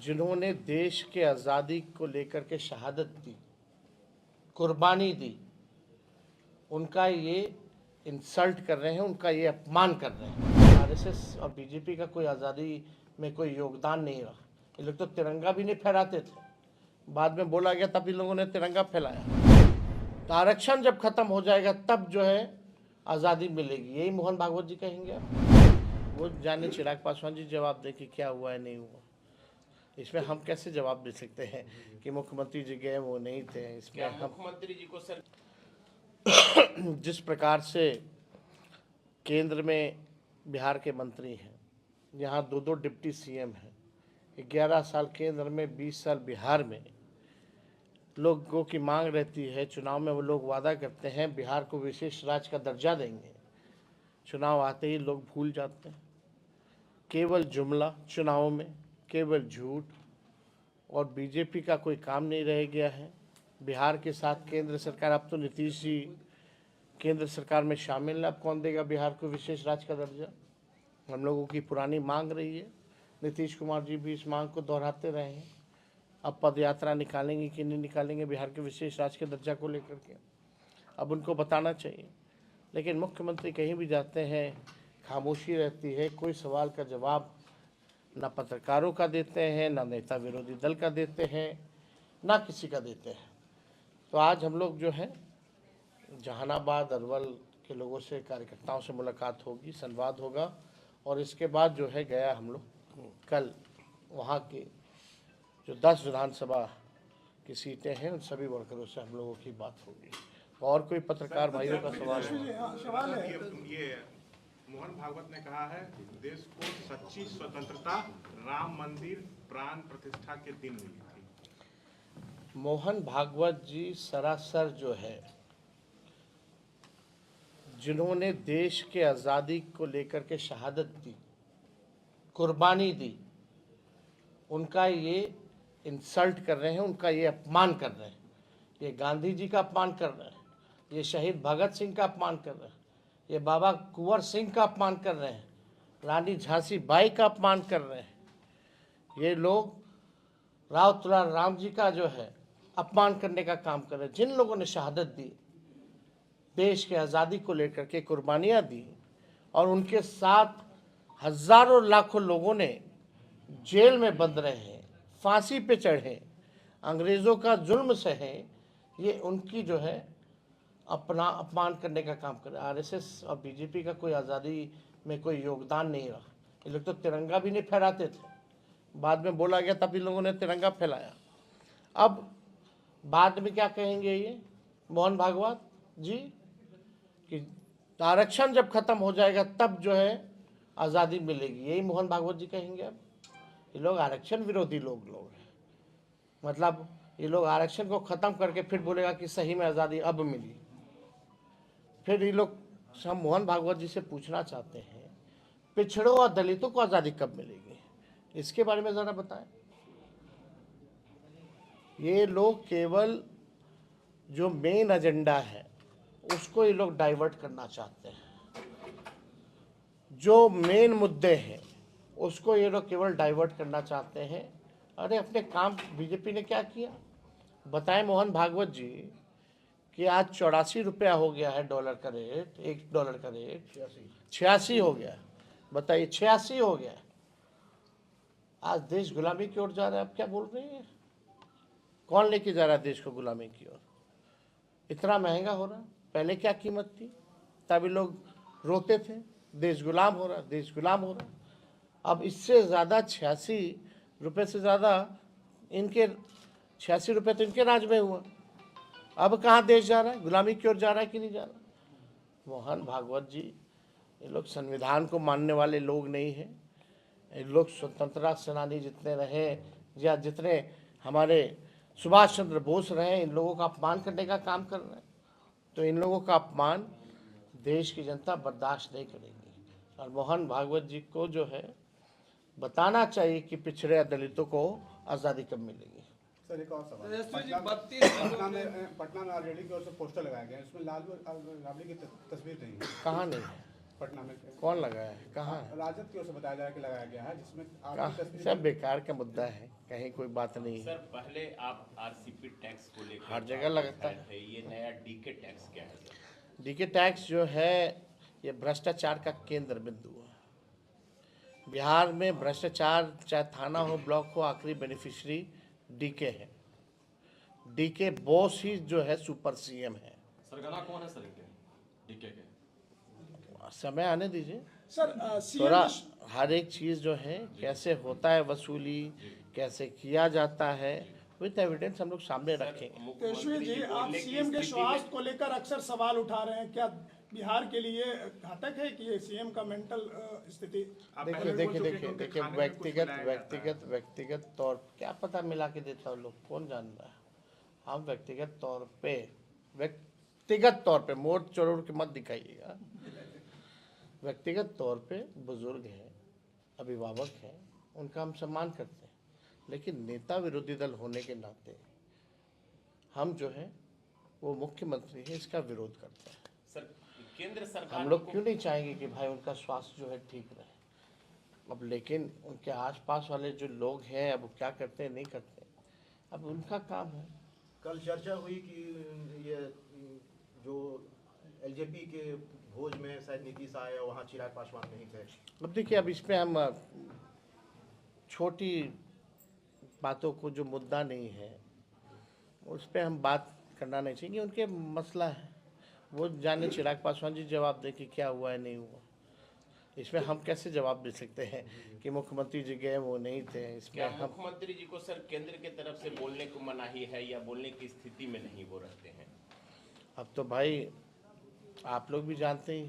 जिन्होंने देश के आज़ादी को लेकर के शहादत दी, कुर्बानी दी, उनका ये इंसल्ट कर रहे हैं, उनका ये अपमान कर रहे हैं। आरएसएस और बीजेपी का कोई आज़ादी में कोई योगदान नहीं रहा। ये लोग तो तिरंगा भी नहीं फहराते थे, बाद में बोला गया तब इन लोगों ने तिरंगा फैलाया। तो आरक्षण जब खत्म हो जाएगा तब जो है आज़ादी मिलेगी, यही मोहन भागवत जी कहेंगे। वो जाने चिराग पासवान जी जवाब दें कि क्या हुआ है नहीं हुआ। इसमें हम कैसे जवाब दे सकते हैं कि मुख्यमंत्री जी गए वो नहीं थे। इसमें हम मुख्यमंत्री जी को सर जिस प्रकार से केंद्र में बिहार के मंत्री हैं, यहाँ दो डिप्टी सीएम हैं, 11 साल केंद्र में 20 साल बिहार में, लोगों की मांग रहती है, चुनाव में वो लोग वादा करते हैं बिहार को विशेष राज्य का दर्जा देंगे, चुनाव आते ही लोग भूल जाते हैं। केवल जुमला चुनाव में, केवल झूठ, और बीजेपी का कोई काम नहीं रह गया है। बिहार के साथ केंद्र सरकार, अब तो नीतीश जी केंद्र सरकार में शामिल है, अब कौन देगा बिहार को विशेष राज्य का दर्जा? हम लोगों की पुरानी मांग रही है, नीतीश कुमार जी भी इस मांग को दोहराते रहे हैं। अब पदयात्रा निकालेंगे कि नहीं निकालेंगे बिहार के विशेष राज्य के दर्जा को लेकर के, अब उनको बताना चाहिए। लेकिन मुख्यमंत्री कहीं भी जाते हैं खामोशी रहती है, कोई सवाल का जवाब ना पत्रकारों का देते हैं, ना नेता विरोधी दल का देते हैं, ना किसी का देते हैं। तो आज हम लोग जो है जहानाबाद अरवल के लोगों से, कार्यकर्ताओं से मुलाकात होगी, संवाद होगा, और इसके बाद जो है गया हम लोग कल वहाँ की जो 10 विधानसभा की सीटें हैं उन सभी वर्करों से हम लोगों की बात होगी। और कोई पत्रकार भाइयों का सवाल है? ये मोहन भागवत ने कहा है देश को सच्ची स्वतंत्रता राम मंदिर प्राण प्रतिष्ठा के दिन मिली थी। मोहन भागवत जी सरासर जो है, जिन्होंने देश के आज़ादी को लेकर के शहादत दी, कुर्बानी दी, उनका ये इंसल्ट कर रहे हैं, उनका ये अपमान कर रहे हैं। ये गांधी जी का अपमान कर रहे हैं, ये शहीद भगत सिंह का अपमान कर रहे हैं, ये बाबा कुंवर सिंह का अपमान कर रहे हैं, रानी झांसी बाई का अपमान कर रहे हैं। ये लोग राव तुलार राम जी का जो है अपमान करने का काम कर रहे हैं। जिन लोगों ने शहादत दी, देश के आज़ादी को लेकर के कुर्बानियाँ दी, और उनके साथ हजारों लाखों लोगों ने जेल में बंद रहे हैं, फांसी पे चढ़े, अंग्रेज़ों का जुल्म सहे, ये उनकी जो है अपना अपमान करने का काम कर रहे हैं। आरएसएस और बीजेपी का कोई आज़ादी में कोई योगदान नहीं रहा। ये लोग तो तिरंगा भी नहीं फहराते थे, बाद में बोला गया तब इन लोगों ने तिरंगा फैलाया। अब बाद में क्या कहेंगे ये मोहन भागवत जी कि आरक्षण जब खत्म हो जाएगा तब जो है आज़ादी मिलेगी, यही मोहन भागवत जी कहेंगे। अब ये लोग आरक्षण विरोधी लोग हैं, मतलब ये लोग आरक्षण को ख़त्म करके फिर बोलेगा कि सही में आज़ादी अब मिली। फिर ये लोग, हम मोहन भागवत जी से पूछना चाहते हैं, पिछड़ों और दलितों को आज़ादी कब मिलेगी, इसके बारे में ज़रा बताएं। ये लोग केवल जो मेन एजेंडा है उसको ये लोग डाइवर्ट करना चाहते हैं, जो मेन मुद्दे हैं उसको ये लोग केवल डाइवर्ट करना चाहते हैं। अरे अपने काम बीजेपी ने क्या किया बताएं मोहन भागवत जी कि आज 84 रुपया हो गया है डॉलर का रेट, $1 का रेट 86 हो गया। बताइए 86 हो गया। आज देश गुलामी की ओर जा रहा है। आप क्या बोल रहे हैं? कौन लेके जा रहा है देश को गुलामी की ओर? इतना महंगा हो रहा है। पहले क्या कीमत थी? तभी लोग रोते थे देश गुलाम हो रहा, देश गुलाम हो रहा। अब इससे ज़्यादा 86 रुपये से ज़्यादा इनके 86 रुपये तो इनके राज में हुआ। अब कहाँ देश जा रहा है? गुलामी की ओर जा रहा है कि नहीं जा रहा? मोहन भागवत जी, ये लोग संविधान को मानने वाले लोग नहीं हैं। ये लोग स्वतंत्रता सेनानी जितने रहे या जितने हमारे सुभाष चंद्र बोस रहे, इन लोगों का अपमान करने का काम कर रहे हैं। तो इन लोगों का अपमान देश की जनता बर्दाश्त नहीं करेगी। और मोहन भागवत जी को जो है बताना चाहिए कि पिछड़े या दलितों को आज़ादी कब मिलेगी। सर एक और सवाल, पटना में आरजेडी की ओर से पोस्टर लगाया गया है, इसमें लालू राबड़ी की तस्वीर नहीं है। कहाँ नहीं है? पटना में कौन लगाया है? कहाँ है? राजद की ओर से बताया जा रहा है कि लगाया गया है, जिसमें कहाँ? सब बेकार का मुद्दा है, कहीं कोई बात नहीं है। सर पहले आप आरसीपी टैक्स को लेकर हर जगह लगता है। ये नया डीके टैक्स क्या है सर? डीके टैक्स जो है ये भ्रष्टाचार का केंद्र बिंदु है। बिहार में भ्रष्टाचार चाहे थाना हो ब्लॉक हो, आखिरी बेनिफिशियरी डीके है। डीके बॉस ही जो है सुपर सीएम है। सरगना कौन है सर इनके डीके के? समय आने दीजिए। सर थोड़ा सीएम हर एक चीज़ जो है कैसे होता है वसूली, कैसे किया जाता है, विद एविडेंस हम लोग सामने रखेंगे। तेजस्वी जी, आप सीएम के स्वास्थ्य को लेकर अक्सर सवाल उठा रहे हैं, क्या बिहार के लिए घातक है कि ये सीएम का मेंटल स्थिति? आप देखिए पहले बोल देखिए चुके हैं कि देखिए उनके देखिए खाने में कुछ मिलाया जाता है। व्यक्तिगत तौर क्या पता मिला के देता है लोग, कौन जान रहा है। हम व्यक्तिगत तौर पे मोड़ चोड़ के मत दिखाइएगा। व्यक्तिगत तौर पे बुजुर्ग हैं, अभिभावक हैं, उनका हम सम्मान करते हैं, लेकिन नेता विरोधी दल होने के नाते हम जो है वो मुख्यमंत्री है इसका विरोध करते हैं। सर केंद्र सरकार हम लोग क्यों नहीं चाहेंगे कि भाई उनका स्वास्थ्य जो है ठीक रहे। अब लेकिन उनके आसपास वाले जो लोग हैं अब वो क्या करते हैं नहीं करते, अब उनका काम है। कल चर्चा हुई कि ये जो एलजेपी के भोज में शायद नीतीश आए और वहाँ चिराग पासवान नहीं थे। अब देखिए, अब इसमें हम छोटी बातों को जो मुद्दा नहीं है उस पर हम बात करना नहीं चाहिए। उनके मसला है, वो जाने चिराग पासवान जी जवाब दें कि क्या हुआ है नहीं हुआ। इसमें हम कैसे जवाब दे सकते हैं कि मुख्यमंत्री जी गए वो नहीं थे। इसमें क्या हम मुख्यमंत्री जी को सर केंद्र के तरफ से बोलने को मनाही है या बोलने की स्थिति में नहीं वो रहते हैं? अब तो भाई आप लोग भी जानते ही,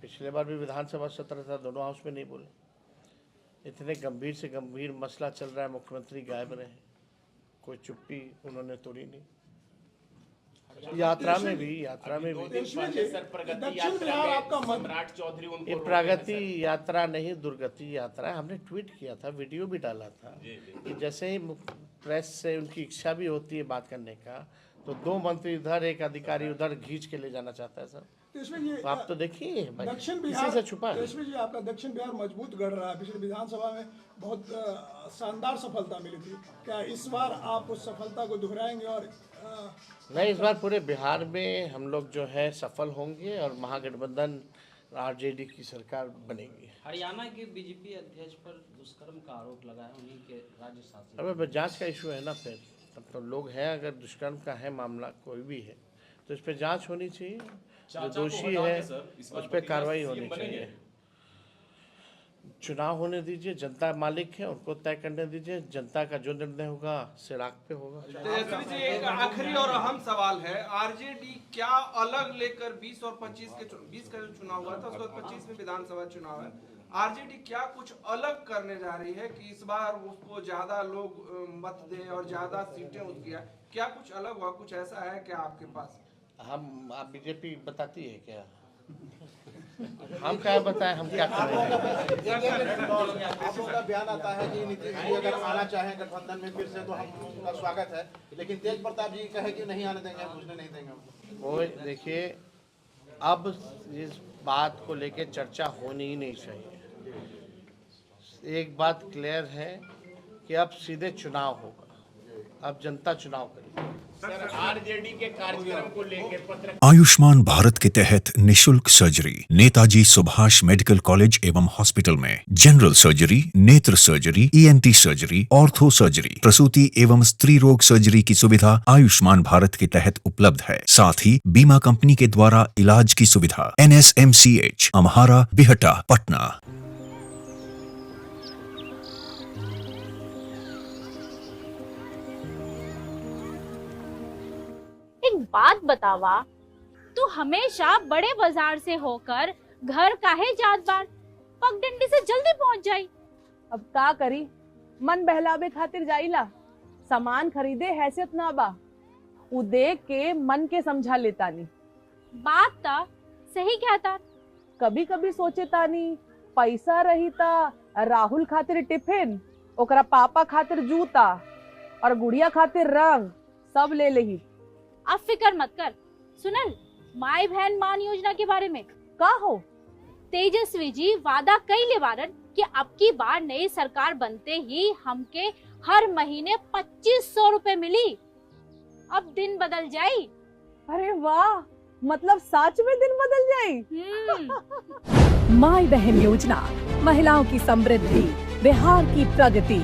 पिछले बार भी विधानसभा सत्र था, दोनों हाउस में नहीं बोले। इतने गंभीर से गंभीर मसला चल रहा है, मुख्यमंत्री गायब रहे, कोई चुप्पी उन्होंने तोड़ी नहीं। यात्रा में भी दो दिन पहले सर प्रगति दक्षिण यात्रा बिहार में आपका सम्राट चौधरी उनको ये रोके प्रगति हैं, सर। यात्रा नहीं दुर्गति यात्रा है। हमने ट्वीट किया था, वीडियो भी डाला था कि जैसे ही प्रेस से उनकी इच्छा भी होती है बात करने का, तो दो मंत्री इधर एक अधिकारी उधर खींच के ले जाना चाहता है सर। तेजस्वी जी, तो आप तो देखिए भाई, दक्षिण किसी बिहार से छुपा है। तेजस्वी जी, आपका दक्षिण बिहार मजबूत गढ़ रहा है। पिछले विधानसभा में बहुत शानदार सफलता मिली थी। क्या इस बार आप उस सफलता को दोहराएंगे? और नहीं, इस बार पूरे बिहार में हम लोग जो है सफल होंगे और महागठबंधन आरजेडी की सरकार बनेगी। हरियाणा के बीजेपी अध्यक्ष पर दुष्कर्म का आरोप लगा है, उन्हीं के राज्य शासन। अब जांच का इशू है ना, फिर तब तो लोग हैं, अगर दुष्कर्म का है मामला कोई भी है तो इस पर जांच होनी चाहिए। जो दोषी है उस पर कार्रवाई होनी चाहिए। चुनाव होने दीजिए, जनता मालिक है, उनको तय करने दीजिए। जनता का जो निर्णय होगा सिराग पे होगा। तेजस्वी जी, एक आखिरी और अहम सवाल है, आरजेडी क्या अलग लेकर 20 और 25 के 20 का जो चुनाव हुआ था उसके बाद 25 में विधानसभा चुनाव है, आरजेडी क्या कुछ अलग करने जा रही है कि इस बार उसको ज्यादा लोग मत दें और ज्यादा सीटें उसकी है? क्या कुछ अलग हुआ, कुछ ऐसा है क्या आपके पास? आप बीजेपी बताती है क्या? हम क्या बताएं, हम क्या कर रहे हैं? आप लोगों का बयान आता है कि नीतीश जी अगर आना चाहें गठबंधन में फिर से तो हम उनका स्वागत है, लेकिन तेज प्रताप जी कहे कि नहीं आने देंगे, घुसने नहीं देंगे। वो देखिए, अब इस बात को लेके चर्चा होनी ही नहीं चाहिए। एक बात क्लियर है कि अब सीधे चुनाव होगा, अब जनता चुनाव करेगी। सर आरजेडी के कार्यक्रम को लेकर पत्र आयुष्मान भारत के तहत निशुल्क surgery Netaji Subhash medical college एवं हॉस्पिटल में जनरल सर्जरी, नेत्र surgery, ENT surgery, ortho surgery, प्रसूति एवं स्त्री रोग सर्जरी की सुविधा आयुष्मान भारत के तहत उपलब्ध है। साथ ही बीमा कंपनी के द्वारा इलाज की सुविधा। NSMCH, अम्हारा, बिहटा, पटना। एक बात बतावा, तू हमेशा बड़े बाजार से होकर घर काहे जात बार? पगडंडी से जल्दी पहुंच जाई। अब का करी, मन बहलावे खातिर जाइला, सामान खरीदे हैसियत ना बा, उ देख के मन के समझा लेता नी। बात ता सही कहता। कभी कभी सोचे तानी पैसा रही ता राहुल खातिर टिफिन, ओकरा पापा खातिर जूता और गुड़िया खातिर रंग सब ले लेही। अब फिक्र मत कर। सुनल माई बहन मान योजना के बारे में का हो? तेजस्वी जी वादा कई ले बारन कि अब की बार नई सरकार बनते ही हमके हर महीने 2500 रुपए मिली। अब दिन बदल जाई। अरे वाह, मतलब सच में दिन बदल जाए। माई बहन योजना, महिलाओं की समृद्धि, बिहार की प्रगति।